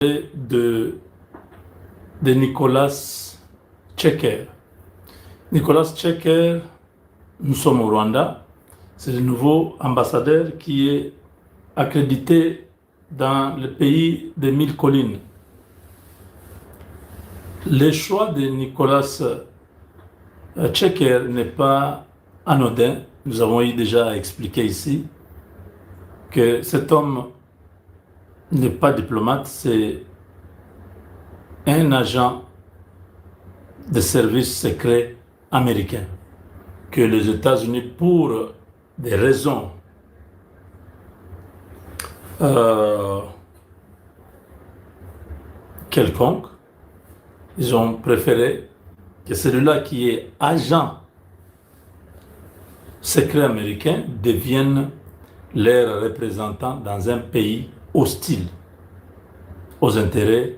de, de Nicolas Tchecker. Nicolas Tchecker, nous sommes au Rwanda. C'est le nouveau ambassadeur qui est accrédité dans le pays des 1000 collines. Le choix de Nicolas Tchecker n'est pas anodin. Nous avons déjà expliqué ici que cet homme n'est pas diplomate, c'est un agent de service secret américain que les États-Unis, pour des raisons quelconques, ils ont préféré que celui-là qui est agent secret américain devienne leur représentant dans un pays hostile aux intérêts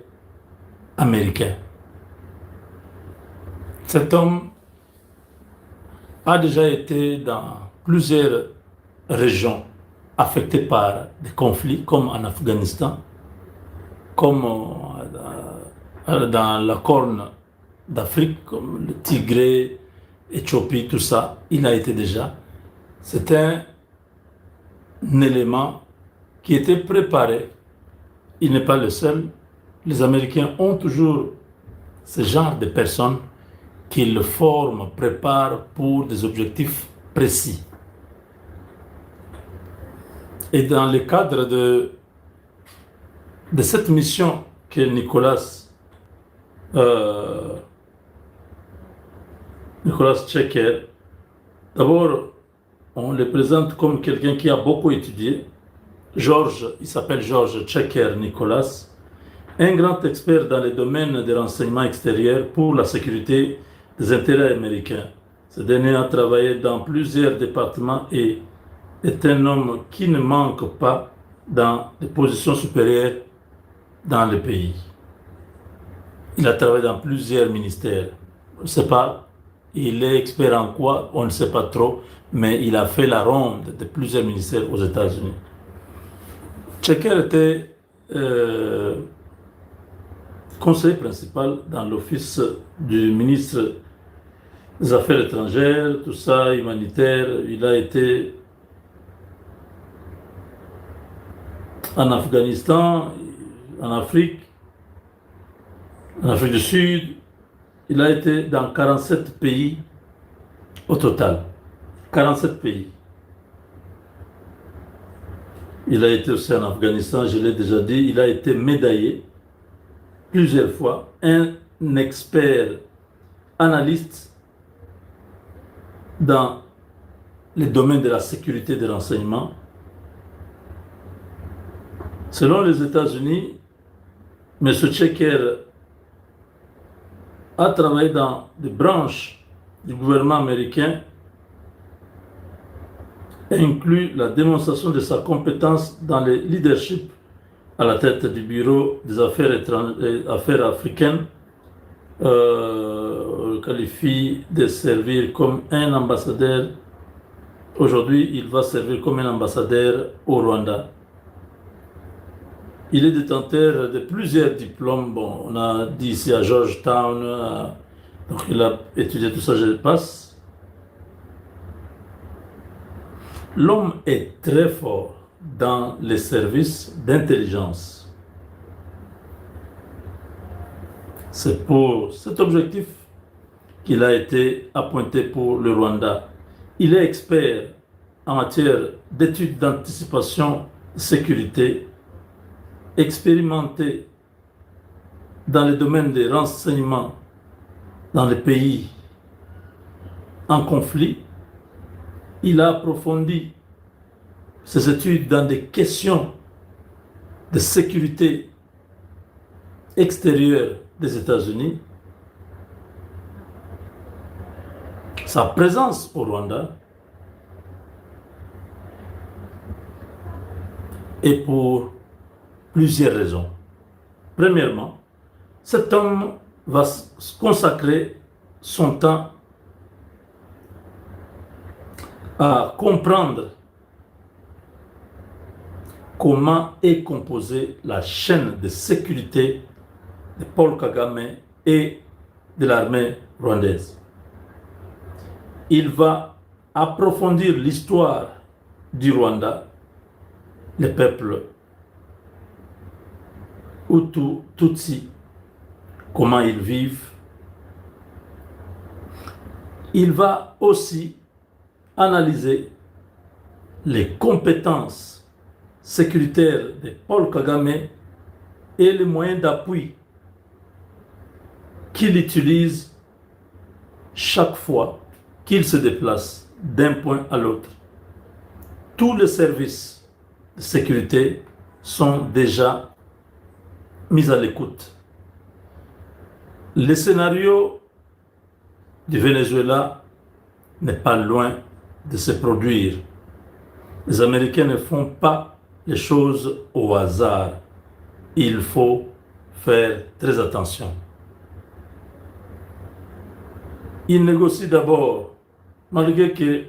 américains. Cet homme a déjà été dans plusieurs régions affectées par des conflits, comme en Afghanistan, comme dans la Corne d'Afrique, comme le Tigré, Éthiopie, tout ça. Il a été déjà. C'est un élément qui était préparé. Il n'est pas le seul. Les Américains ont toujours ce genre de personnes qu'ils forment, préparent pour des objectifs précis. Et dans le cadre de cette mission que Nicolas Tchecker, d'abord, on le présente comme quelqu'un qui a beaucoup étudié. Il s'appelle Georges Tchecker Nicolas, un grand expert dans le domaine des renseignements extérieurs pour la sécurité des intérêts américains. Ce dernier a travaillé dans plusieurs départements et est un homme qui ne manque pas dans des positions supérieures dans le pays. Il a travaillé dans plusieurs ministères. On ne sait pas, il est expert en quoi, on ne sait pas trop, mais il a fait la ronde de plusieurs ministères aux États-Unis. Tchecker était conseiller principal dans l'office du ministre des Affaires étrangères, tout ça, humanitaire. Il a été en Afghanistan, en Afrique du Sud. Il a été dans 47 pays au total. 47 pays. Il a été aussi en Afghanistan, je l'ai déjà dit. Il a été médaillé plusieurs fois. Un expert analyste dans le domaine de la sécurité des renseignements. Selon les États-Unis, M. Tchecker a travaillé dans des branches du gouvernement américain, inclut la démonstration de sa compétence dans le leadership à la tête du bureau des affaires africaines, qualifie de servir comme un ambassadeur. Aujourd'hui, il va servir comme un ambassadeur au Rwanda. Il est détenteur de plusieurs diplômes. Bon, on a dit ici à Georgetown, donc il a étudié tout ça, je le passe. L'homme est très fort dans les services d'intelligence. C'est pour cet objectif qu'il a été appointé pour le Rwanda. Il est expert en matière d'études d'anticipation de sécurité, expérimenté dans le domaine des renseignements dans les pays en conflit. Il a approfondi ses études dans des questions de sécurité extérieure des États-Unis. Sa présence au Rwanda est pour plusieurs raisons. Premièrement, cet homme va consacrer son temps à comprendre comment est composée la chaîne de sécurité de Paul Kagame et de l'armée rwandaise. Il va approfondir l'histoire du Rwanda, les peuples Hutu, Tutsi, comment ils vivent. Il va aussi analyser les compétences sécuritaires de Paul Kagame et les moyens d'appui qu'il utilise chaque fois qu'il se déplace d'un point à l'autre. Tous les services de sécurité sont déjà mis à l'écoute. Le scénario du Venezuela n'est pas loin de se produire. Les Américains ne font pas les choses au hasard. Il faut faire très attention. Ils négocient d'abord, malgré que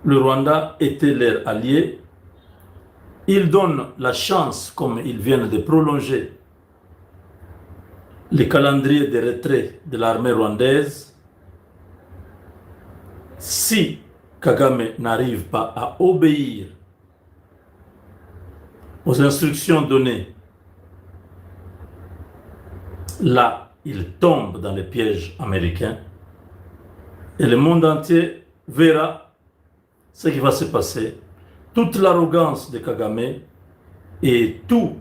le Rwanda était leur allié, ils donnent la chance, comme ils viennent de prolonger le calendrier de retrait de l'armée rwandaise. Si Kagame n'arrive pas à obéir aux instructions données, là, il tombe dans les pièges américains et le monde entier verra ce qui va se passer. Toute l'arrogance de Kagame et toute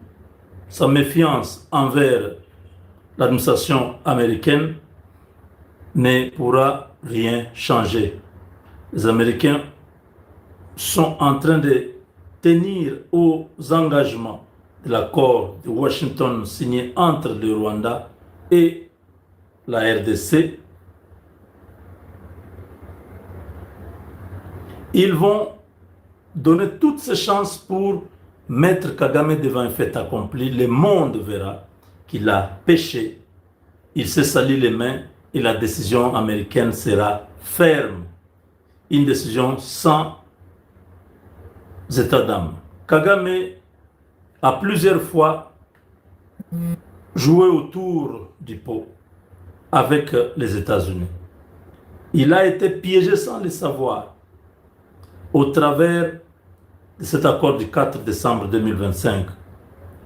sa méfiance envers l'administration américaine ne pourra rien changer. Les Américains sont en train de tenir aux engagements de l'accord de Washington signé entre le Rwanda et la RDC. Ils vont donner toutes ses chances pour mettre Kagame devant un fait accompli. Le monde verra qu'il a péché, il s'est sali les mains et la décision américaine sera ferme. Une décision sans état d'âme. Kagame a plusieurs fois joué autour du pot avec les États-Unis. Il a été piégé sans le savoir au travers de cet accord du 4 décembre 2025.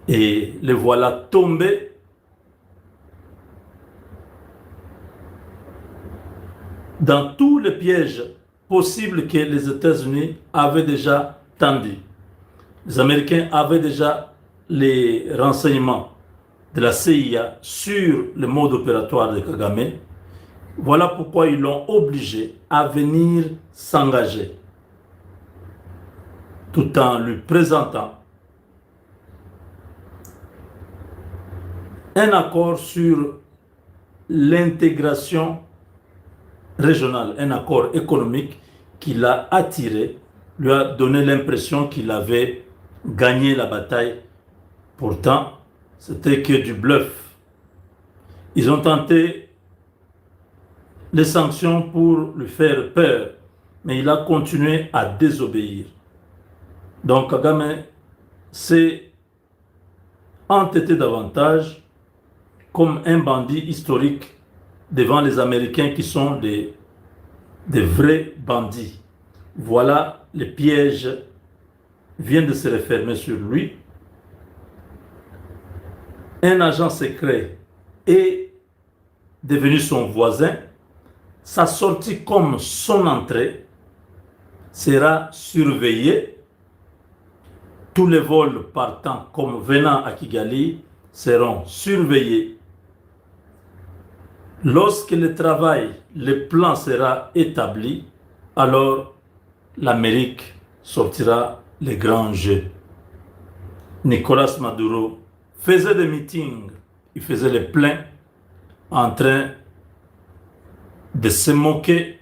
Et le voilà tombé dans tous les pièges possibles que les États-Unis avaient déjà tendus. Les Américains avaient déjà les renseignements de la CIA sur le mode opératoire de Kagame. Voilà pourquoi ils l'ont obligé à venir s'engager, tout en lui présentant un accord sur l'intégration régionale, un accord économique qui l'a attiré, lui a donné l'impression qu'il avait gagné la bataille. Pourtant, c'était que du bluff. Ils ont tenté les sanctions pour lui faire peur, mais il a continué à désobéir. Donc Kagame s'est entêté davantage comme un bandit historique devant les Américains qui sont des vrais bandits. Voilà, les pièges viennent de se refermer sur lui. Un agent secret est devenu son voisin. Sa sortie comme son entrée sera surveillée. Tous les vols partant comme venant à Kigali seront surveillés. Lorsque le travail, le plan sera établi, alors l'Amérique sortira les grands jeux. Nicolas Maduro faisait des meetings, il faisait les pleins en train de se moquer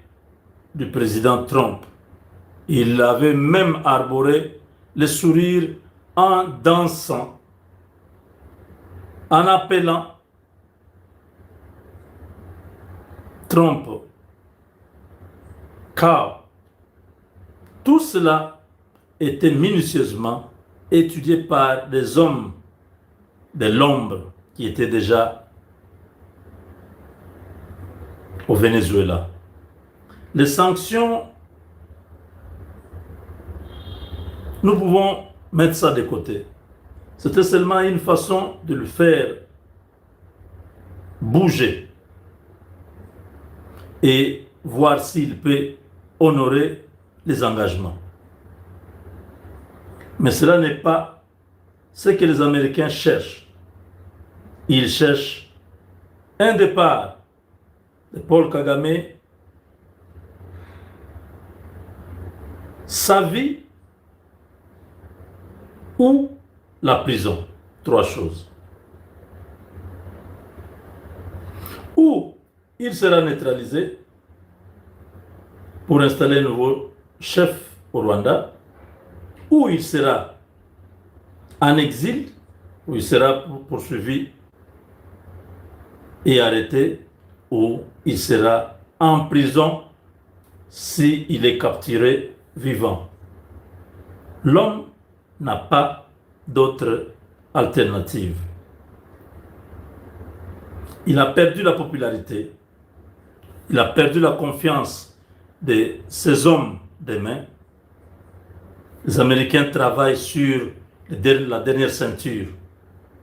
du président Trump. Il avait même arboré le sourire en dansant, en appelant Trump cow. Tout cela été minutieusement étudié par des hommes de l'ombre qui étaient déjà au Venezuela. Les sanctions, nous pouvons mettre ça de côté. C'était seulement une façon de le faire bouger et voir s'il peut honorer les engagements. Mais cela n'est pas ce que les Américains cherchent. Ils cherchent un départ de Paul Kagame, sa vie ou la prison. Trois choses. Ou il sera neutralisé pour installer un nouveau chef au Rwanda, ou il sera en exil, ou il sera poursuivi et arrêté, ou il sera en prison s'il est capturé vivant. L'homme n'a pas d'autre alternative. Il a perdu la popularité, il a perdu la confiance de ces hommes demain. Les Américains travaillent sur la dernière ceinture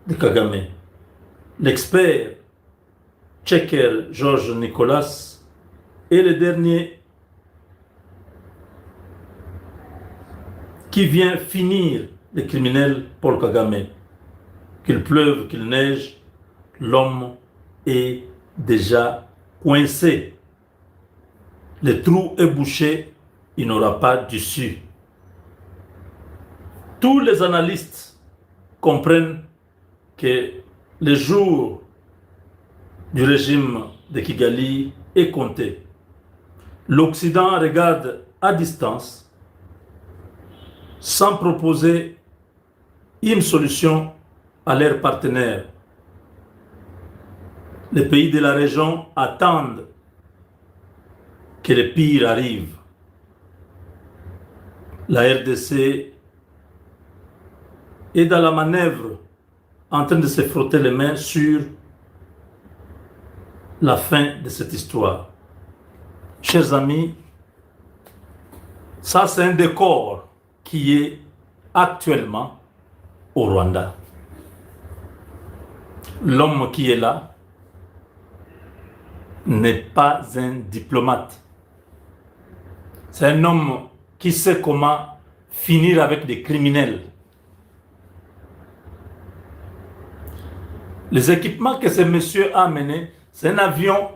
de Kagame. L'expert tchèque Georges Nicolas est le dernier qui vient finir le criminel Paul Kagame. Qu'il pleuve, qu'il neige, l'homme est déjà coincé. Le trou est bouché, il n'aura pas d'issue. Tous les analystes comprennent que le jour du régime de Kigali est compté. L'Occident regarde à distance sans proposer une solution à leurs partenaires. Les pays de la région attendent que le pire arrive. La RDC est dans la manœuvre en train de se frotter les mains sur la fin de cette histoire. Chers amis, ça c'est un décor qui est actuellement au Rwanda. L'homme qui est là n'est pas un diplomate. C'est un homme qui sait comment finir avec des criminels. Les équipements que ce monsieur a amenés, c'est un avion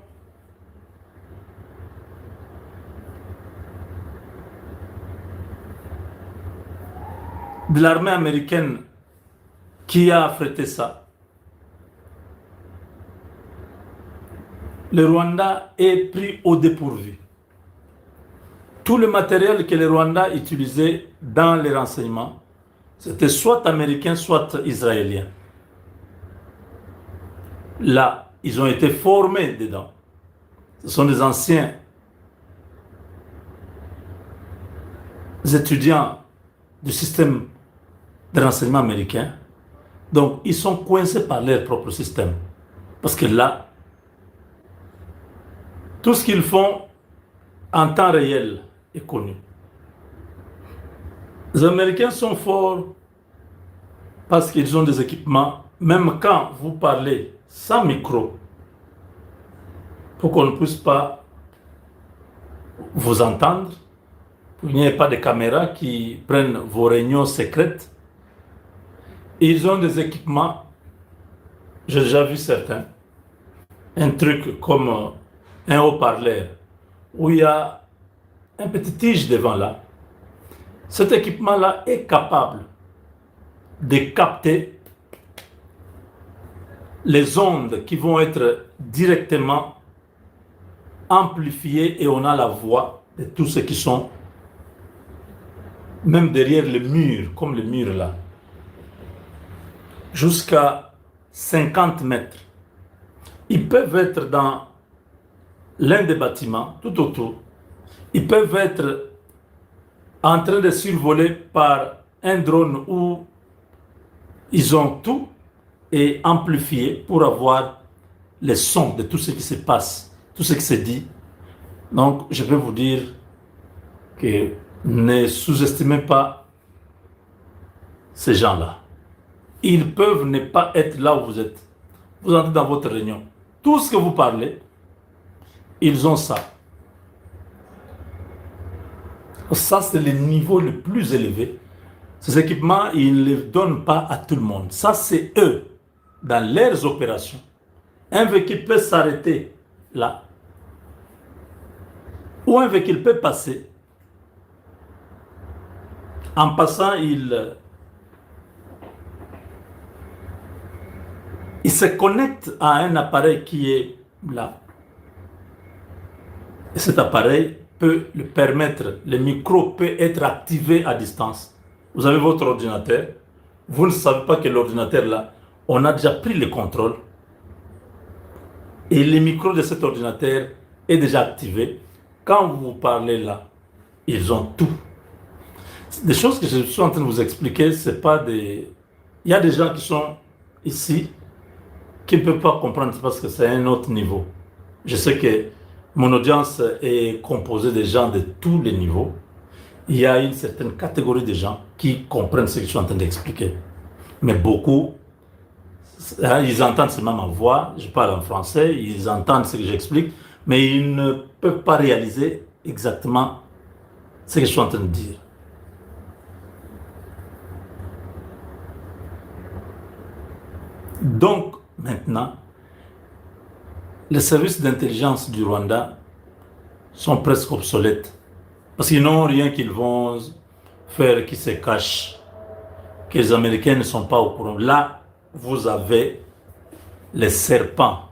de l'armée américaine qui a affrété ça. Le Rwanda est pris au dépourvu. Tout le matériel que le Rwanda utilisait dans les renseignements, c'était soit américain, soit israélien. Là, ils ont été formés dedans. Ce sont des anciens étudiants du système de renseignement américain. Donc, ils sont coincés par leur propre système. Parce que là, tout ce qu'ils font en temps réel est connu. Les Américains sont forts parce qu'ils ont des équipements, même quand vous parlez sans micro, pour qu'on ne puisse pas vous entendre, il n'y ait pas de caméras qui prennent vos réunions secrètes. Ils ont des équipements, j'ai déjà vu certains, un truc comme un haut-parleur, où il y a un petit tige devant là. Cet équipement-là est capable de capter les ondes qui vont être directement amplifiées et on a la voix de tous ceux qui sont même derrière le mur, comme le mur là, jusqu'à 50 mètres. Ils peuvent être dans l'un des bâtiments, tout autour. Ils peuvent être en train de survoler par un drone où ils ont tout et amplifié pour avoir les sons de tout ce qui se passe, tout ce qui se dit. Donc, je peux vous dire que ne sous-estimez pas ces gens-là. Ils peuvent ne pas être là où vous êtes. Vous entrez dans votre réunion. Tout ce que vous parlez, ils ont ça. Ça, c'est le niveau le plus élevé. Ces équipements, ils ne les donnent pas à tout le monde. Ça, c'est eux, dans leurs opérations. Un véhicule peut s'arrêter là, ou un véhicule peut passer. En passant, il se connecte à un appareil qui est là. Et cet appareil peut le permettre, le micro peut être activé à distance. Vous avez votre ordinateur, vous ne savez pas que l'ordinateur là, on a déjà pris le contrôle et le micro de cet ordinateur est déjà activé. Quand vous parlez là, ils ont tout. Des choses que je suis en train de vous expliquer, c'est pas des... Il y a des gens qui sont ici qui ne peuvent pas comprendre parce que c'est un autre niveau. Je sais que mon audience est composée de gens de tous les niveaux. Il y a une certaine catégorie de gens qui comprennent ce que je suis en train d'expliquer. Mais beaucoup, ils entendent seulement ma voix, je parle en français, ils entendent ce que j'explique, mais ils ne peuvent pas réaliser exactement ce que je suis en train de dire. Donc, maintenant, les services d'intelligence du Rwanda sont presque obsolètes. Parce qu'ils n'ont rien qu'ils vont faire qui se cache, que les Américains ne sont pas au courant. Là, vous avez les serpents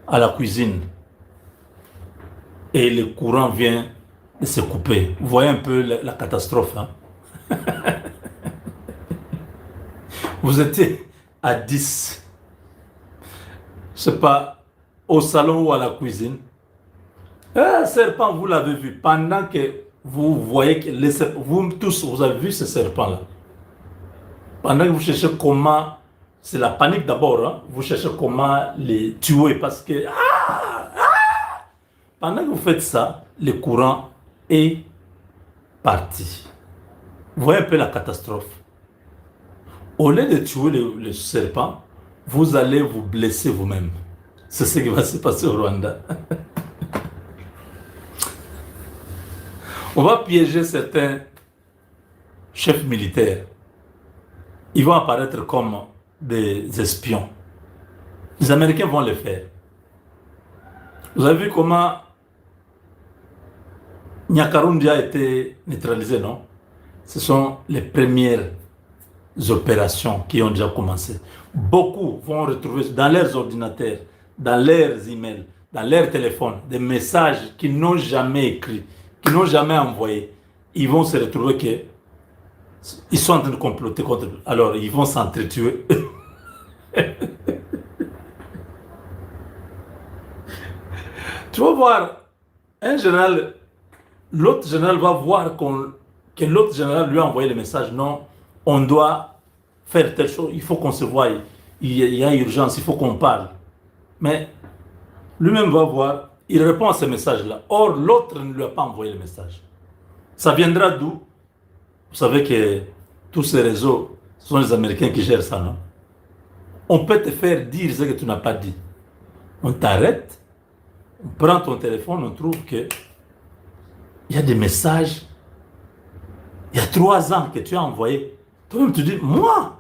à la cuisine et le courant vient de se couper. Vous voyez un peu la catastrophe. Hein? Vous étiez à 10, je sais pas, au salon ou à la cuisine. Un serpent, vous l'avez vu, pendant que vous voyez que les serpents, vous tous, vous avez vu ce serpent-là. Pendant que vous cherchez comment, c'est la panique d'abord, hein, vous cherchez comment les tuer parce que, pendant que vous faites ça, le courant est parti. Vous voyez un peu la catastrophe. Au lieu de tuer le serpent, vous allez vous blesser vous-même. C'est ce qui va se passer au Rwanda. On va piéger certains chefs militaires. Ils vont apparaître comme des espions. Les Américains vont le faire. Vous avez vu comment Nyakarundi a été neutralisé, non? Ce sont les premières opérations qui ont déjà commencé. Beaucoup vont retrouver dans leurs ordinateurs, dans leurs emails, dans leurs téléphones, des messages qu'ils n'ont jamais écrits, qu'ils n'ont jamais envoyés. Ils vont se retrouver qu'ils sont en train de comploter contre eux. Alors, ils vont s'entretuer. Tu vas voir, un général, l'autre général va voir que l'autre général lui a envoyé le message. Non, on doit faire telle chose, il faut qu'on se voie, il y a urgence, il faut qu'on parle. Mais lui-même va voir, il répond à ce message-là. Or, l'autre ne lui a pas envoyé le message. Ça viendra d'où? Vous savez que tous ces réseaux, ce sont les Américains qui gèrent ça, non? On peut te faire dire ce que tu n'as pas dit. On t'arrête, on prend ton téléphone, on trouve que il y a des messages, il y a 3 ans que tu as envoyé. Toi-même, tu dis, moi?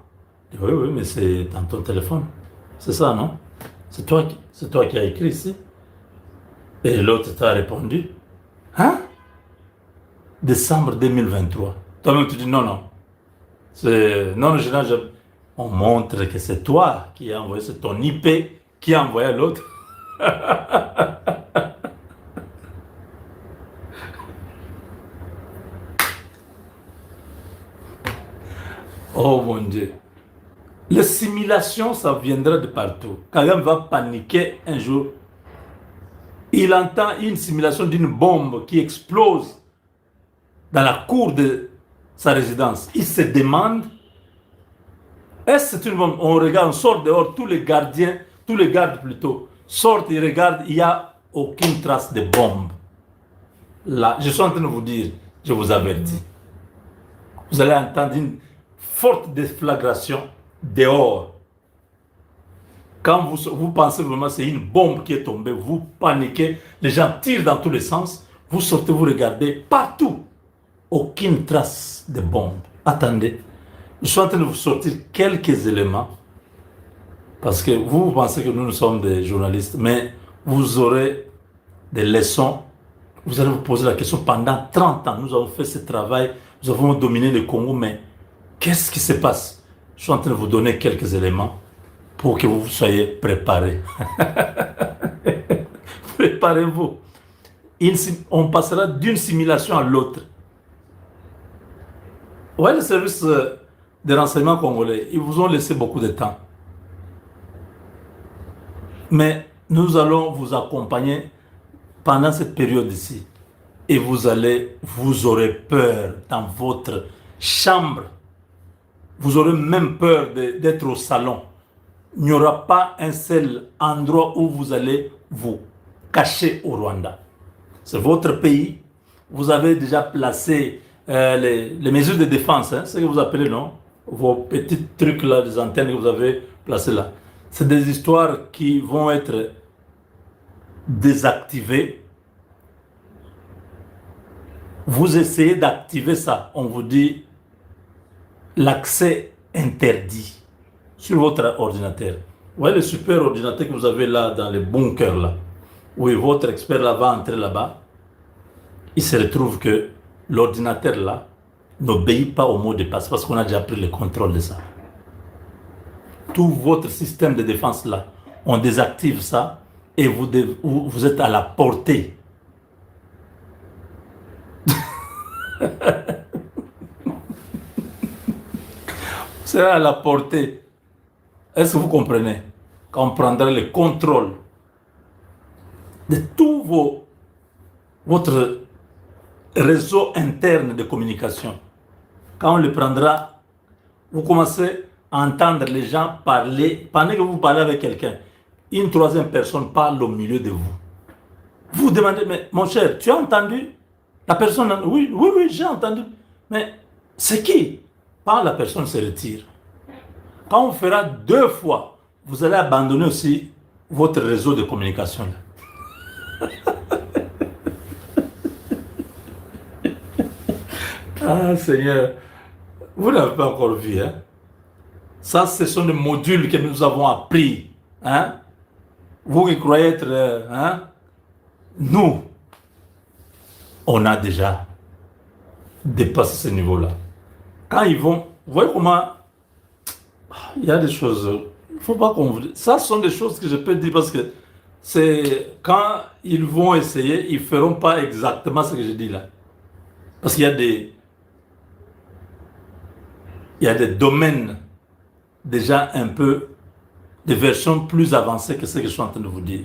Oui, oui, mais c'est dans ton téléphone. C'est ça, non? C'est toi qui as écrit ici. Et l'autre t'a répondu. Hein? Décembre 2023. Toi-même, tu dis, non, non. Non, on montre que c'est toi qui as envoyé, c'est ton IP qui a envoyé à l'autre. Oh mon Dieu. Les simulations, ça viendra de partout. Kagame va paniquer un jour. Il entend une simulation d'une bombe qui explose dans la cour de sa résidence, il se demande, est-ce que c'est une bombe? On regarde, on sort dehors, tous les gardes plutôt, sortent, ils regardent, il n'y a aucune trace de bombe. Là, je suis en train de vous dire, je vous avertis, vous allez entendre une forte déflagration dehors. Quand vous pensez vraiment que c'est une bombe qui est tombée, vous paniquez, les gens tirent dans tous les sens, vous sortez, vous regardez, partout, aucune trace de bombe. Attendez, je suis en train de vous sortir quelques éléments, parce que vous pensez que nous sommes des journalistes, mais vous aurez des leçons, vous allez vous poser la question, pendant 30 ans, nous avons fait ce travail, nous avons dominé le Congo, mais qu'est-ce qui se passe? Je suis en train de vous donner quelques éléments pour que vous soyez préparés. Préparez-vous. On passera d'une simulation à l'autre. Ouais, le service de renseignement congolais, ils vous ont laissé beaucoup de temps. Mais nous allons vous accompagner pendant cette période ici. Et vous aurez peur dans votre chambre. Vous aurez même peur d'être au salon. Il n'y aura pas un seul endroit où vous allez vous cacher au Rwanda. C'est votre pays. Vous avez déjà placé les mesures de défense, hein, ce que vous appelez, non? Vos petits trucs là, des antennes que vous avez placées là. C'est des histoires qui vont être désactivées. Vous essayez d'activer ça. On vous dit l'accès interdit sur votre ordinateur. Vous voyez le super ordinateur que vous avez là dans les bunkers là. Oui, votre expert là va entrer là-bas. Il se retrouve que l'ordinateur là n'obéit pas au mot de passe parce qu'on a déjà pris le contrôle de ça. Tout votre système de défense là, on désactive ça et vous êtes à la portée. C'est à la portée. Est-ce que vous comprenez? Quand on prendra le contrôle de tout votre réseau interne de communication, quand on le prendra, vous commencez à entendre les gens parler, pendant que vous parlez avec quelqu'un, une troisième personne parle au milieu de vous. Vous demandez, mais mon cher, tu as entendu? La personne, oui, j'ai entendu. Mais c'est qui? Quand la personne se retire. Quand on fera 2 fois, vous allez abandonner aussi votre réseau de communication. Ah Seigneur, vous n'avez pas encore vu, hein? Ça, ce sont des modules que nous avons appris. Hein? Vous qui croyez être... hein? Nous, on a déjà dépassé ce niveau-là. Quand ils vont... Vous voyez comment... Il y a des choses... Il ne faut pas qu'on vous dise. Ça, ce sont des choses que je peux dire parce que c'est... Quand ils vont essayer, ils ne feront pas exactement ce que je dis là. Parce qu'il y a des... Il y a des domaines déjà un peu, des versions plus avancées que ce que je suis en train de vous dire.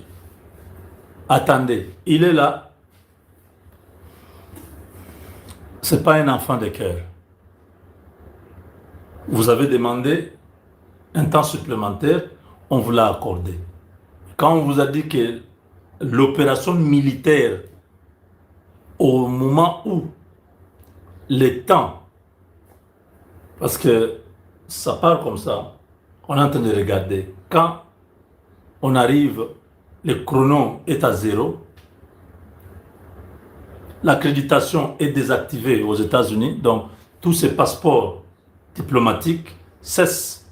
Attendez, il est là. Ce n'est pas un enfant de cœur. Vous avez demandé un temps supplémentaire, on vous l'a accordé. Quand on vous a dit que l'opération militaire, au moment où le temps, parce que ça part comme ça, on est en train de regarder. Quand on arrive, le chrono est à 0, l'accréditation est désactivée aux États-Unis, donc tous ces passeports diplomatiques cessent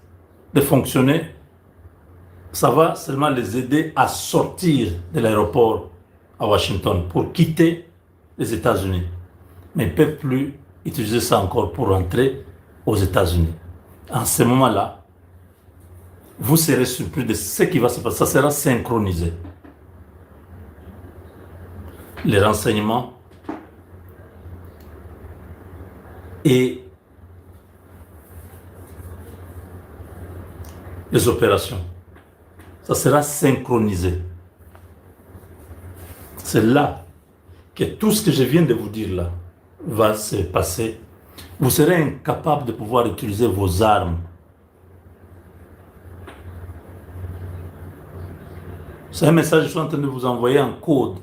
de fonctionner. Ça va seulement les aider à sortir de l'aéroport à Washington pour quitter les États-Unis. Mais ils ne peuvent plus utiliser ça encore pour rentrer aux États-Unis. En ce moment-là, vous serez surpris de ce qui va se passer. Ça sera synchronisé. Les renseignements et les opérations. Ça sera synchronisé. C'est là que tout ce que je viens de vous dire là, va se passer, vous serez incapable de pouvoir utiliser vos armes. C'est un message que je suis en train de vous envoyer en code.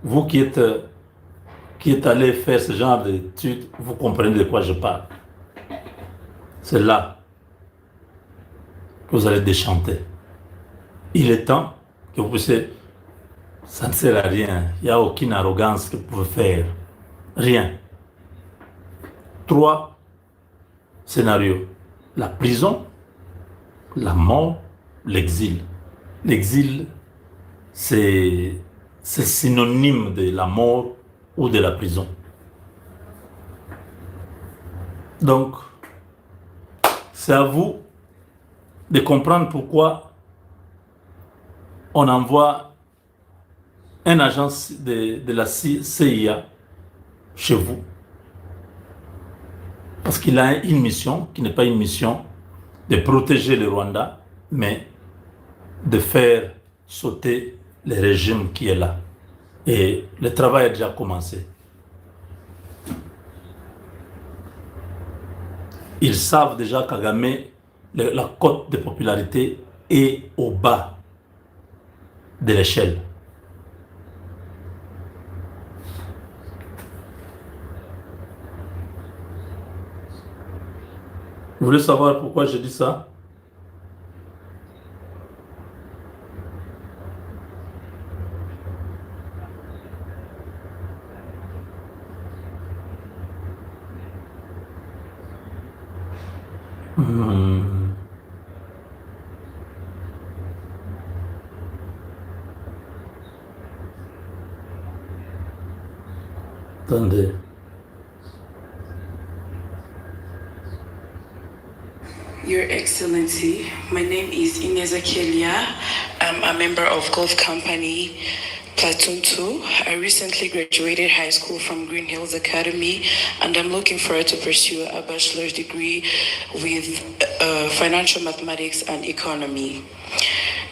Vous qui êtes allé faire ce genre d'études, vous comprenez de quoi je parle. C'est là que vous allez déchanter. Il est temps que vous puissiez... Ça ne sert à rien. Il n'y a aucune arrogance que vous pouvez faire. Rien. 3 scénarios. La prison, la mort, l'exil. L'exil, c'est synonyme de la mort ou de la prison. Donc, c'est à vous de comprendre pourquoi on envoie un agent de la CIA chez vous. Parce qu'il a une mission qui n'est pas une mission de protéger le Rwanda, mais de faire sauter le régime qui est là. Et le travail a déjà commencé. Ils savent déjà Kagame, la cote de popularité est au bas de l'échelle. Vous voulez savoir pourquoi je dis ça? Attendez. Your Excellency, my name is Inez Akelia. I'm a member of Golf Company Platoon 2. I recently graduated high school from Green Hills Academy, and I'm looking forward to pursue a bachelor's degree with financial mathematics and economy.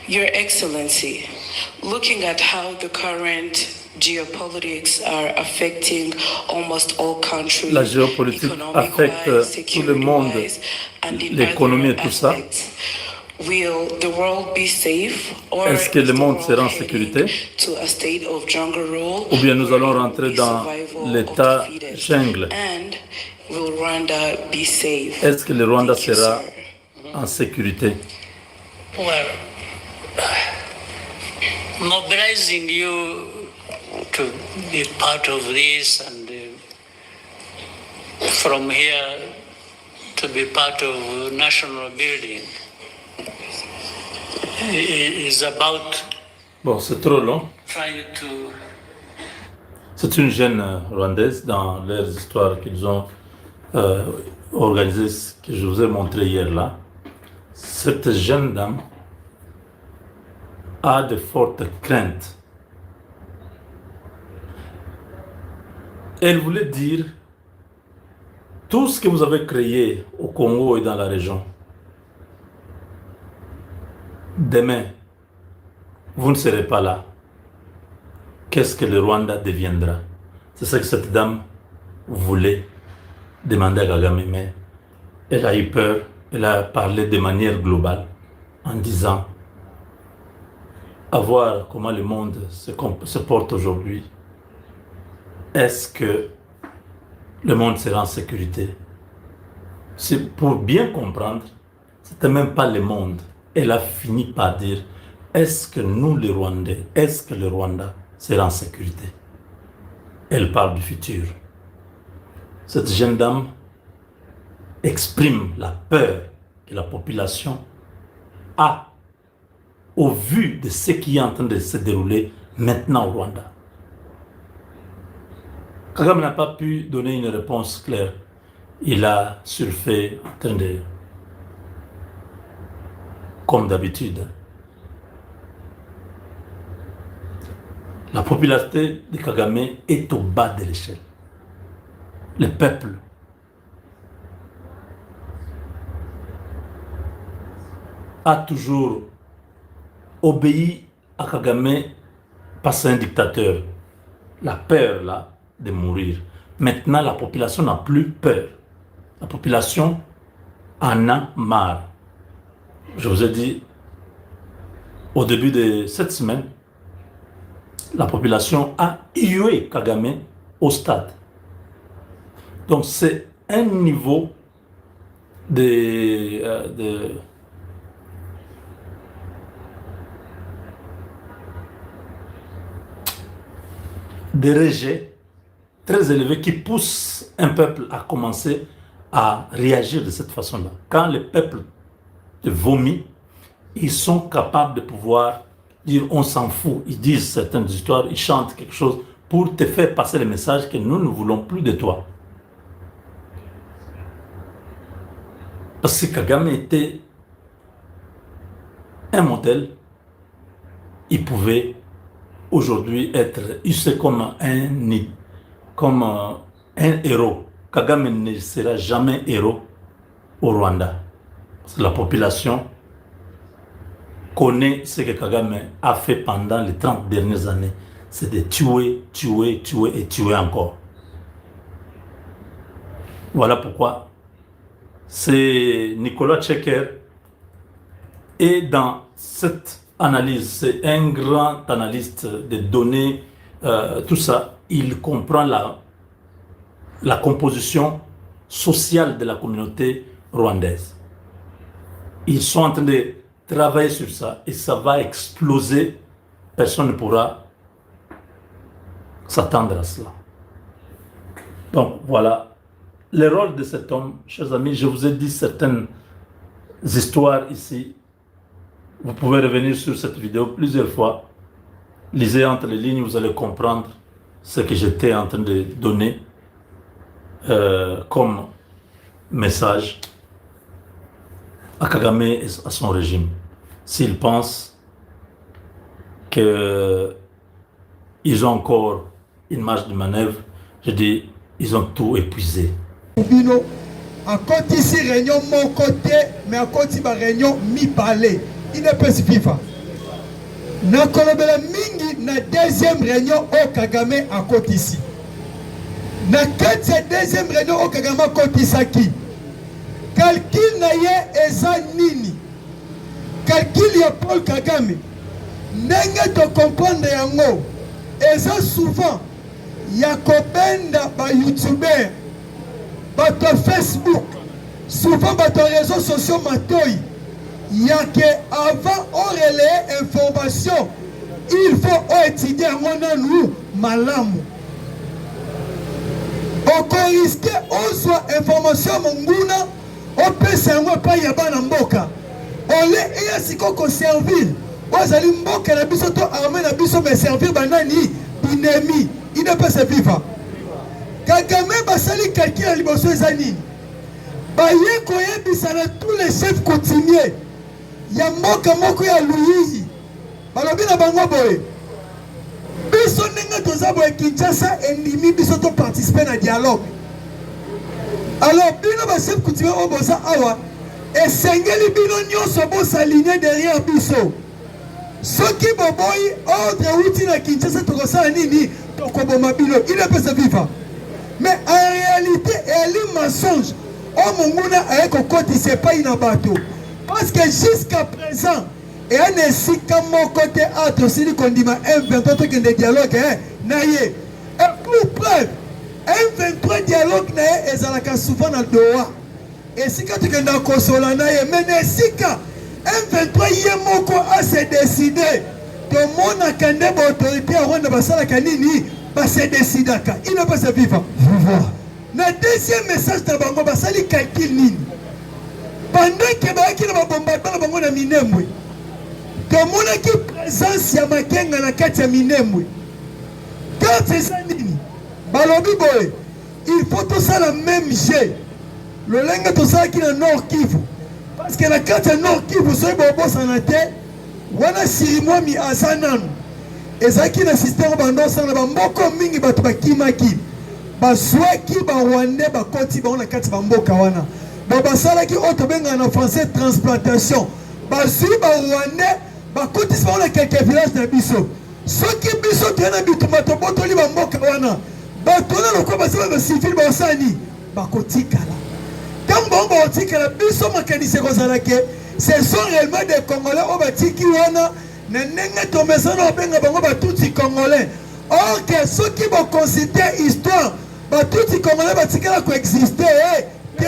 Your Excellency, looking at how the current geopolitics are affecting almost all countries. La géopolitique affecte tout le monde, l'économie et tout ça. Will the world be safe, or est-ce que le monde sera en sécurité? To a state of jungle rule, ou bien nous allons rentrer dans l'état jungle? And will Rwanda be safe? Est-ce que le Rwanda sera en sécurité? Well, mobilizing you to be part of this and from here to be part of national building is about. Bon, c'est trop long. Trying to. C'est une jeune rwandaise dans leurs histoires qu'ils ont organisées, que je vous ai montré hier là. Cette jeune dame a de fortes craintes. Elle voulait dire tout ce que vous avez créé au Congo et dans la région. Demain, vous ne serez pas là. Qu'est-ce que le Rwanda deviendra? C'est ce que cette dame voulait demander à Kagame, mais elle a eu peur. Elle a parlé de manière globale en disant à voir comment le monde se porte aujourd'hui. Est-ce que le monde sera en sécurité? C'est pour bien comprendre, c'était même pas le monde. Elle a fini par dire, est-ce que nous les Rwandais, est-ce que le Rwanda sera en sécurité? Elle parle du futur. Cette jeune dame exprime la peur que la population a au vu de ce qui est en train de se dérouler maintenant au Rwanda. Kagame n'a pas pu donner une réponse claire. Il a surfé en train de... comme d'habitude. La popularité de Kagame est au bas de l'échelle. Le peuple a toujours obéi à Kagame parce un dictateur. La peur là de mourir. Maintenant, la population n'a plus peur. La population en a marre. Je vous ai dit, au début de cette semaine, la population a hué Kagame au stade. Donc c'est un niveau de rejet très élevé qui pousse un peuple à commencer à réagir de cette façon-là. Quand le peuple te vomit, ils sont capables de pouvoir dire on s'en fout. Ils disent certaines histoires, ils chantent quelque chose pour te faire passer le message que nous ne voulons plus de toi. Parce que Kagame était un modèle, il pouvait aujourd'hui être usé comme un héros. Kagame ne sera jamais héros au Rwanda. Parce que la population connaît ce que Kagame a fait pendant les 30 dernières années. C'est de tuer, tuer, tuer et tuer encore. Voilà pourquoi c'est Nicolas Tchecker. Et dans cette analyse, c'est un grand analyste des données, tout ça. Il comprend la composition sociale de la communauté rwandaise. Ils sont en train de travailler sur ça et ça va exploser. Personne ne pourra s'attendre à cela. Donc voilà le rôle de cet homme. Chers amis, je vous ai dit certaines histoires ici. Vous pouvez revenir sur cette vidéo plusieurs fois. Lisez entre les lignes, vous allez comprendre ce que j'étais en train de donner comme message à Kagame et à son régime. S'ils pensent qu'ils ont encore une marge de manœuvre, je dis, ils ont tout épuisé. À côté ici, réunion mon côté, mais à côté ma réunion mi parler. Il ne peut se vivre. Na kolobela mingi na deuxième réunion au Kagame à côté ici. Na quatre deuxième réunion au Kagame à côté ici. Calcul na ye eza nini. Calcul ya Paul Kagame. Ndenge to comprendre yango. Eza souvent ya kobenda ba YouTuber, ba Facebook, souvent ba réseaux sociaux matoi. Il y a que avant on relaie information, il faut étudier nous malamu. On risque on soit information monguna, on peut s'envoyer pas yabana mboka. On les et siko ko servir. Wazali mboka na biso to armée na biso me servir banani binemi. Il ne peut se vivre. Kagame basali quelqu'un liboso ezani. Baye koyebisa na tous les chefs coutumiers. Ya mboka moko ya Luizi balobi na bango boye biso ndenge toza boye Kinshasa endimi biso to participer na dialogue. Alors bino ba chef coutumier o boza awa esengeli bino nyonso bosaligner derrière biso. Soki boboyi ordre uti na Kinshasa tokosala nini tokoboma bino. Il ne peut se vivre. Mais en réalité elle est mensonge. O monguna ayeko kotisa epai na bato. Parce que jusqu'à présent, et un ainsi comme mon côté autre, si nous condimons un 23 qui est dialogue, et pour preuve, un 23 dialogue est souvent dans le doigt. Et si quand tu es dans le consolant, mais si un 23 yemoko a se décidé, tout le monde a quand même autorité à rendre la canini, va se décider. Il ne peut se vivre. Le deuxième message de Bango, c'est le calcul nini. Pendant que baki na bombardement bango na Minembwe, tomona ki présence ya makenga na kati ya Minembwe. Quand c'est nini balobi boy, il faut tout ça la même jeu. Le lenga tout ça qui na Nord Kivu. Parce que la kati ya Nord Kivu so bobo sanate, wana sirimo mi azanan. Ezaki na système bando sana ba mboko mingi batu bakimaki. Baswaki ba Rwanda ba koti ba na kati ba mboka wana. Babasala qui otobenga en français transplantation. Basi ba Rwanda ba kotisa na quelques villages na biso. Soki biso tena bitumba to botoli ba mboka wana. batona lokwa basala basifili basani bakotikala ntango bango bakotikala biso makanisi ekozala ke ce sont réellement des Congolais oyo batiki wana na ndenge tomesana obenga bango batuti Congolais. Or que soki boconsidère histoire batuti Congolais batikala koexiste te.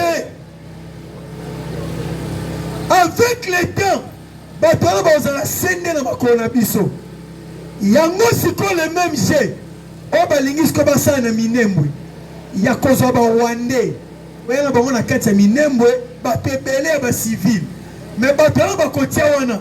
Avec le temps bato wana bazala sende na makolo na biso yango sikoyo le même jeu oyo balingi sikoyo basala na minembwe ya kozwa bawande bayana bango na kati ya minembwe bato ebele ya bacivile mais bato wana bakotia wana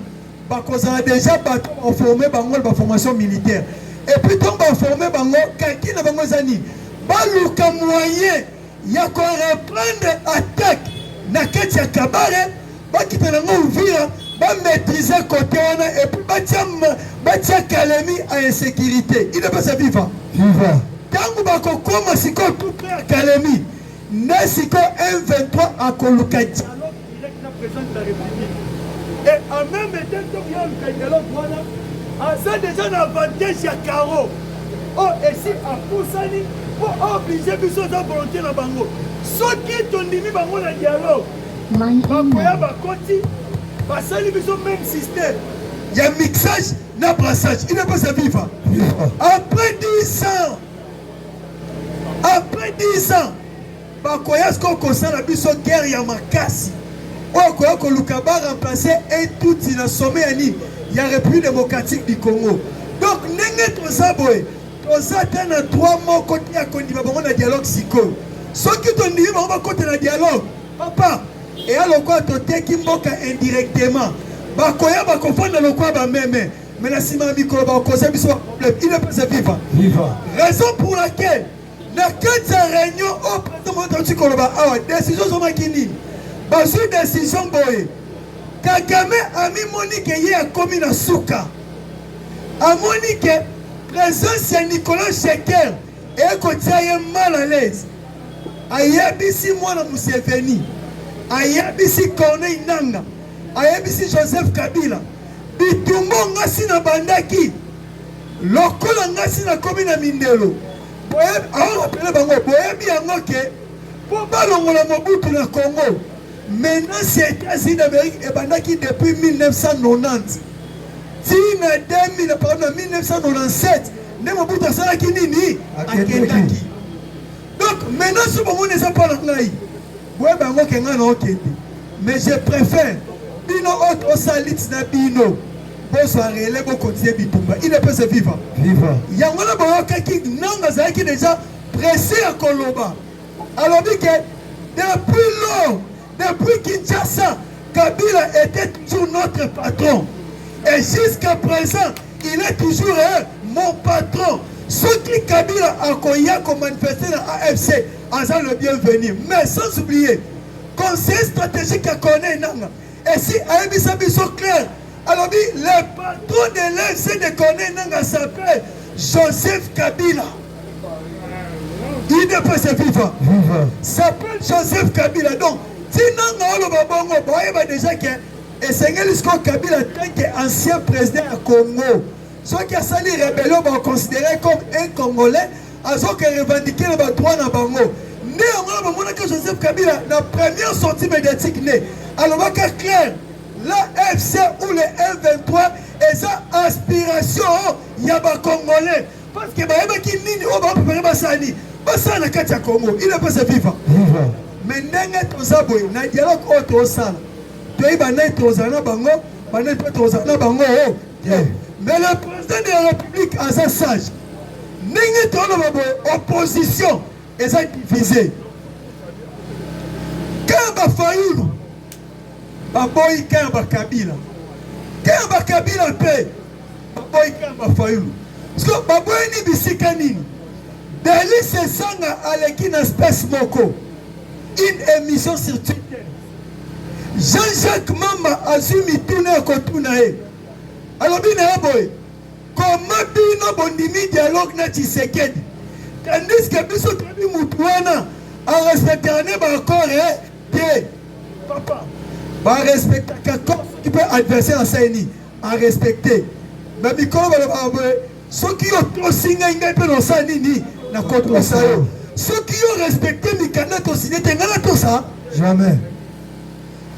bakozala déjà bato baforme bango na baformation militaire et puis ntango baforme bango kaki na bango eza nini baluka moyen ya koreprendre attaque na kati ya kabare bakita nango Uvira maîtriser côté wana et puis batia Kalemi à insécurité. Il n'est pas ça vivant. Vivant. Tangu bakokoma siko tout près à Kalemi. Na siko M23 à koluka dialogue direct na président de la République. Et en même temps que le dialogue wana, ça déjà un avantage à Caro. Oh et si à Poussani pour obliger biso de volonté na bango. Soki tondimi bango na dialogue. Bakoya bakoti basali biso même système. Il y a mixage, na brassage. Il n'est pas ça vivant. Après 10 ans, bakoya sko kosala biso guerre ya makasi. Okoya ko lukaba remplacer un tout na sommet ani ya République démocratique du Congo. Donc nenge toza boy, toza tena 3 mois côté ya kondima bango na dialogue siko. Soki tondimi bango côté na dialogue, papa, et alors quoi toteki mboka indirectement. Bakoya bakofanda lokwa ba meme. Mais la sima mikolo bakoza biso problème. Il n'est pas vivant. Vivant. Raison pour laquelle na kati réunion au président Montouti Koloba awa décision zoma kini. Basu décision boye. Kagame ami Monique ye akomi na suka. A Monique présence Nicolas Sheker et kotia ye mal à l'aise. Ayebisi mwana Museveni. Ayebisi Corneille Nanga. Ayebisi Joseph Kabila. Bitumbo ngasi na bandaki. Lokola ngasi na komi na Mindelo. Boyebi awa pele bango boyebi yango ke po balongola Mobutu na Congo. Maintenant c'est États-Unis d'Amérique et bandaki depuis 1990. Tina 2000 pardon 1997 ne Mobutu asalaki nini akendaki. Donc maintenant ce moment n'est pas là. Boyebi yango ke ngana okende. Mais je préfère bino autre salit na bino. Bonsoir, relais pour continuer bitumba. Il n'est pas vivant. Vivant. Yangola Boyoka qui n'a qui déjà pressé à Koloba. Alors dit que depuis lors, depuis Kinshasa, Kabila était toujours notre patron. Et jusqu'à présent, il est toujours mon patron. Ceux qui Kabila a manifesté dans l'AFC, en sont le bienvenu. Mais sans oublier, conseil stratégique à connaître. Et si Aïbissa Bisso clair, alors le patron de l'AFC de Koné Nanga s'appelle Joseph Kabila. Il n'est pas vivant. S'appelle Joseph Kabila. Donc, si Nanga Babongo, voyez déjà que et Sengelisco Kabila, tant qu'ancien président du Congo, ceux qui ont sali rébellion vont considérer comme un Congolais, à ceux qui revendiquent le droit dans Bango. Néanmoins, que Joseph Kabila, la première sortie médiatique, alors, on va clair. La FC ou le M23 et sa aspiration il y a des Congolais parce que qui nini on va préparer basani basana kati ya Congo il est pas vivant mais ndenge toza boy na dialogue auto sala toi banay tozana bango banay tozana bango mais le président de la République a sa sage ndenge tozana boy opposition et ça divisé Kamba Fayulu Baboy Kamba Kabila. Kamba Kabila paix. Baboy Kamba Fayulu. Parce que Baboy ni bisika nini. Dali se sanga aleki na space moko. Une émission sur Twitter. Jean-Jacques Mamba azumi tuna kotuna e. Alors bina boy. Comment bino bondimi dialogue na Tshisekedi. Tandis que biso trabi mutuana a respecter ne ba accord te. Papa va respecter quelqu'un qui peut adverser à Saini à respecter mais Mikolo va ceux qui ont trop signé un peu dans Sanini na contre ça. Ceux qui ont respecté Mikanda to signé tengala to ça. Jamais.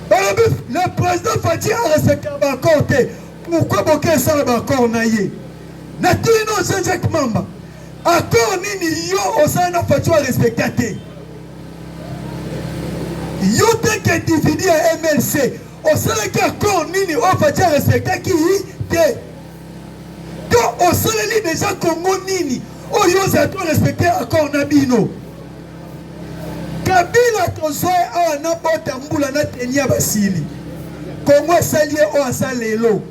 Le président Fati a respecté l'accord. Pourquoi Boké ça l'accord naïe? Naturellement Jean-Jacques Mamba. Accord nini yo osana Fati a respecté. Yo te que dividu à MLC. Osana qui accord nini o Fati a respecté qui te. Donc osana li déjà Congo nini. Oh yo ça doit respecter accord nabino. Kabila tozwa awa na bota mbula na tenia basili. Congo salié o asalelo.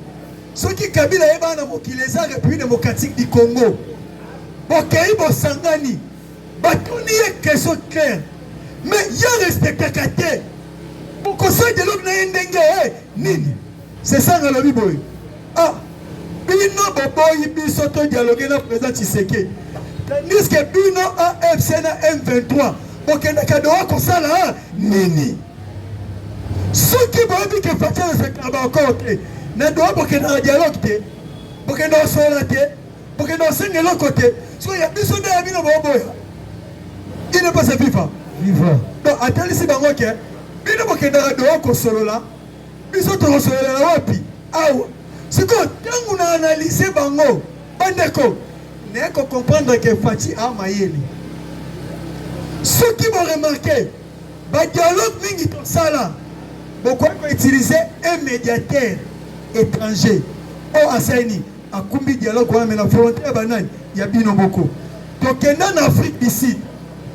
Soki Kabila eba na mokili eza République démocratique du Congo. Bokei bosangani. Batuni ye question claire. Mais ya respecte kate. Boko sa dialogue na ndenge nini. C'est ça na lobi boy. Ah. Bino boboyi biso to dialogue na président Tshisekedi. Tandis que bino AFC na M23. Bokenda kadoa kosala nini. Soki bobi ke Fati respecte encore te. Na doa bokenda dialogue te. Bokenda sola te. Bokenda sengelo côté. So ya biso de abino boboya. Il n'est pas sa viva. Viva. Donc attendez si bango ke. Bino bokenda doa kosolola. Biso to kosolola wapi? Awa. C'est que tant on a analysé bango, bandeko, n'est qu'on comprendre que Fati a maïeli. Ceux qui vont remarquer, le dialogue mingi ton sala, pourquoi utiliser un médiateur étranger? Oh Assaini, à combien de dialogue on a mais la frontière banane, il y a bien beaucoup. Donc en Afrique d'ici,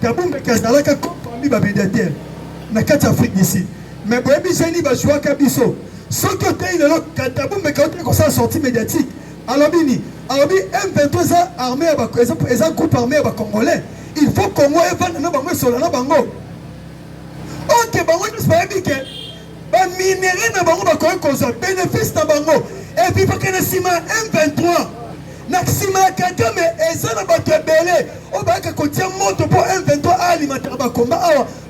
Kaboumbe Kazala ka parmi les médiateurs, na quatre Afrique d'ici. Mais pour Ebiseni va jouer Kabiso. Ce que tu as eu le Katabou, mais quand tu as sorti médiatique, alors Bini, M23 a armé, ils ont groupe armé congolais. Il faut qu'on voit Evan Bango sur la Bango. Ok, Bango, c'est pas épique. Les minéraux de Bango, bénéfice de Bango. Et puis, parce que le ciment M23, Naxima Kagame, et ça n'a pas été belé. On va continuer monte pour M23 à alimenter le combat.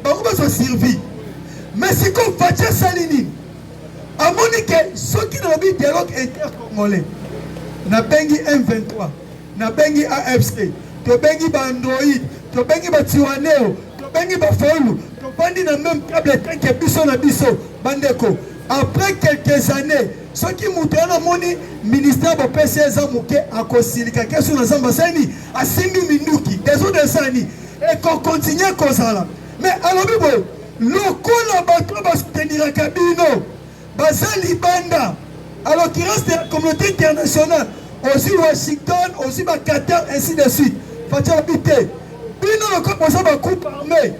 Bango va se servir. Mais c'est comme Fatia Salini. A Monique, ceux qui n'ont pas de dialogue inter-congolais, na bengi M23, na bengi AFC, to bengi ba Android, to bengi ba Tiwaneo, to bengi ba Faulu, to bandi na même câble tant que biso na biso, bandeko. Après quelques années, ceux qui montent à moni ministère de PCS a mouké à Kosilika, qu'est-ce que nous avons sani, à Simbi Minuki, des autres sani, et qu'on continue comme ça. Mais alors, le coup là-bas, va soutenir à Kabino. Bazali Banda, à l'occurrence de la communauté internationale, aussi Washington, aussi Qatar, ainsi de suite. Fatia habité. Bino le corps pour ça va coupe armée.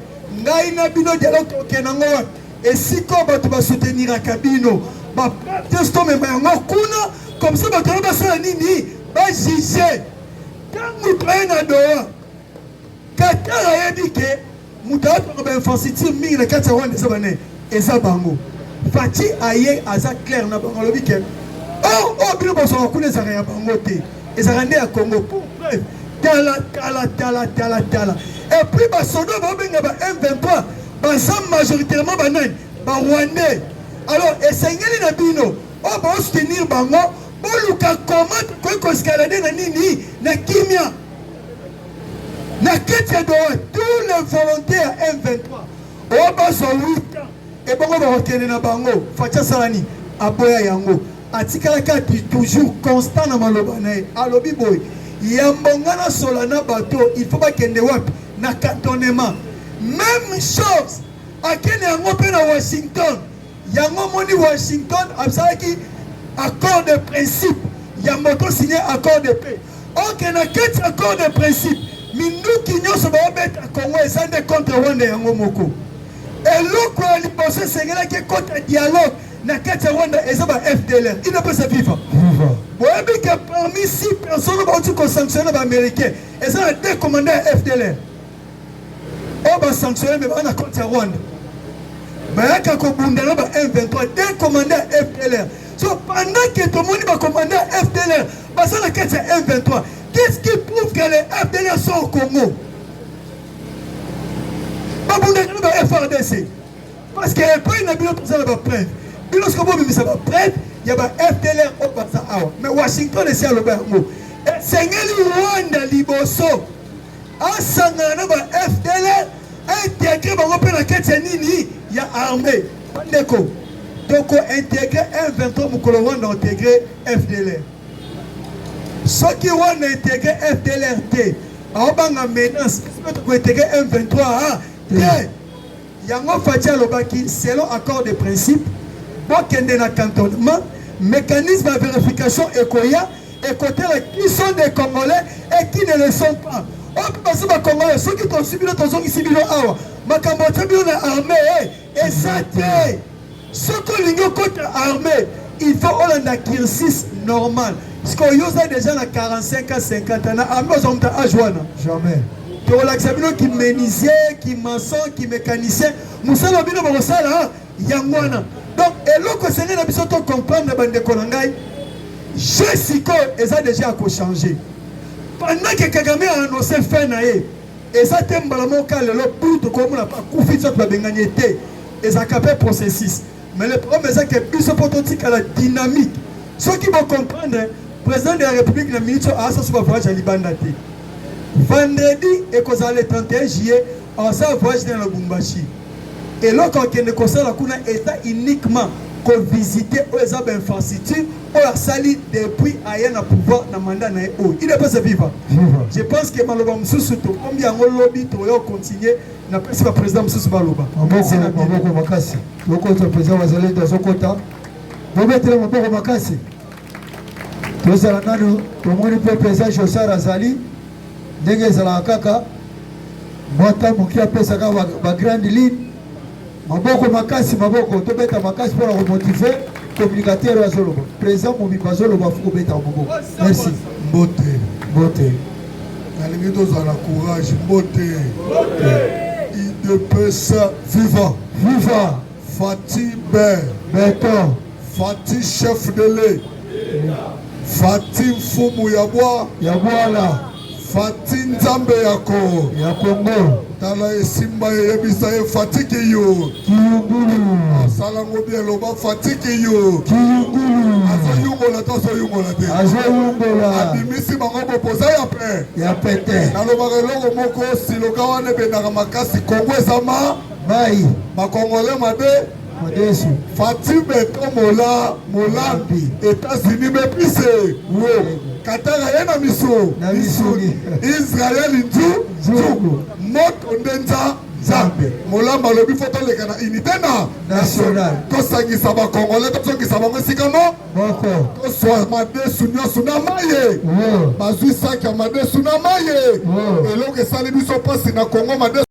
Naina bino dialogue au Kenangoa. Et si comme tu vas soutenir à Kabino, bah testo mais kuna comme ça va te passer à nini, va juger. Quand nous prenons à Doha, Qatar a dit que nous avons un infrastructure 1400 des abonnés et ça bango. Fati aye aza clair na bango lobi ke oh bino boso kuna za ya bango te ezarande ya Congo pour preuve tala et puis ba sodo ba benga ba M23 ba ça majoritairement banane ba Rwandais alors esengeli na bino oh ba soutenir bango boluka comment ko escalader na nini na kimia na kete do tous les volontaires M23 oh ba so 8 ans. Et bon, on va retenir na bango. Fatia Salani, aboya yango. Atikala kati toujours constant na malobanae. Alobi boy. Yambongana solana bateau. Il faut pas qu'il ne wap na cantonnement. Même chose. A kene yango pe na Washington. Yango moni Washington. Absalaki accord de principe. Yamboto signé accord de paix. Ok na kati accord de principe. Minduki nyoso ba obeta Congo ezande contre Rwanda yango moko. Et l'autre, il pense que c'est un dialogue. Na kati Rwanda et ça va FDLR. Il ne peut se vivre. Vous avez que parmi 6 personnes qui ont sanctionné les Américains, et ça a deux commandants FDLR. On va sanctionner mais on a contre Rwanda. Mais il y a M23, deux commandants FDLR. So pendant que tout le monde va commander FDLR, parce que la quête c'est M23. Qu'est-ce qui prouve que les FDLR sont au Congo? Pas pour le FRDC. Parce qu'il n'y a pas une habileté pour ça, il y a preuve. Mais lorsque vous ça va preuve, il y a FDLR au Bazaar. Mais Washington est à l'Obermo. Et Seigneur Rwanda Liboso. asangana ba FDLR intégrer bango pe na kati ya nini ya armée ndeko toko intégrer M23 mukolo wana intégrer FDLR soki wana intégrer FDLR te aobanga menace toko intégrer M23 te yango Fatia lobaki selon accord de principe bokende na cantonnement mécanisme de vérification ekoya et côté qui sont des Congolais et qui ne le sont pas. On peut passer par Congolais, ceux qui ont subi le temps, ici, Makambo na armée, et ça t'est. Ceux qui ont contre armée, il faut un exercice normal. Parce qu'on y a déjà 45 à 50 ans, armée, on a à joindre. Jamais. Tu as l'accepté qui ménisait, qui maçon, qui mécanicien. Moussa Lobino, Moussa là, Yangwana. Donc, et l'autre, c'est que nous devons comprendre la bande de Kolangay. Je suis déjà changé. Pendant que Kagame a annoncé fin naé, et ça t'aime balamon calelo pour comme on n'a pas confié sur la bengagnété, et ça capé processus. Mais le problème c'est que plus prototype à la dynamique. Ceux qui vont comprendre, le président de la République n'a minute à ça sur voyage à Libandati. Vendredi et qu'on a le 31 juillet, on s'est voyagé dans le Bumbashi. Et là quand on est comme ça, la kuna est uniquement qu'on visiter aux infrastructures ou la sali depuis ailleurs na pouvoir na mandat na eux. Il est pas se vivre. Je pense que Maloba Msusu to combien on lobby to yo continuer na pesi ba président Msusu Baloba. Maboko makasi. Loko to président wazali dans Sokota. Bobetela maboko makasi. Tosala nanu to moni pe président Josara Azali. Ndenge zala kaka. Mota mukia pesa ka ba grande ligne. Maboko makasi maboko to beta makasi pour remotiver communicateur à Zoloba. Président Mobiba Zoloba faut beta maboko. Merci. Mbote. Mbote. Nalingi tozala courage mbote. IDPS vivant. Viva. Fati Ber. Beton. Fati chef de l'État. Fati Mfumu Yabwa. Yabwala. Fati Nzambe Yako. Ya Congo. Tala esimba yebisa ye fatiki yo. Kiyungulu. Salango bien loba fatiki yo. Kiyungulu. Azo yungola taso yungola te. Azo yungola. Abimisi bango bopoza ya pe. Ya pete. Naloba eloko moko siloka wana benaka makasi Kongo ezama. Mai. Bakongole made. Madesu. Fati Beton Molambi. États-Unis mepise. Wo. Katara yena miso. Na misuni. Israël nju. Zugu. Moto ndenza Zambe. Molamba lobi foto leka na unité national. Tosangisa ba Congolais tosangisa bango sikamo. Boko. Toswa madesu nyonso na maye. Bazwi saki ya madesu na maye. Eloko esali biso pasi na Congo madesu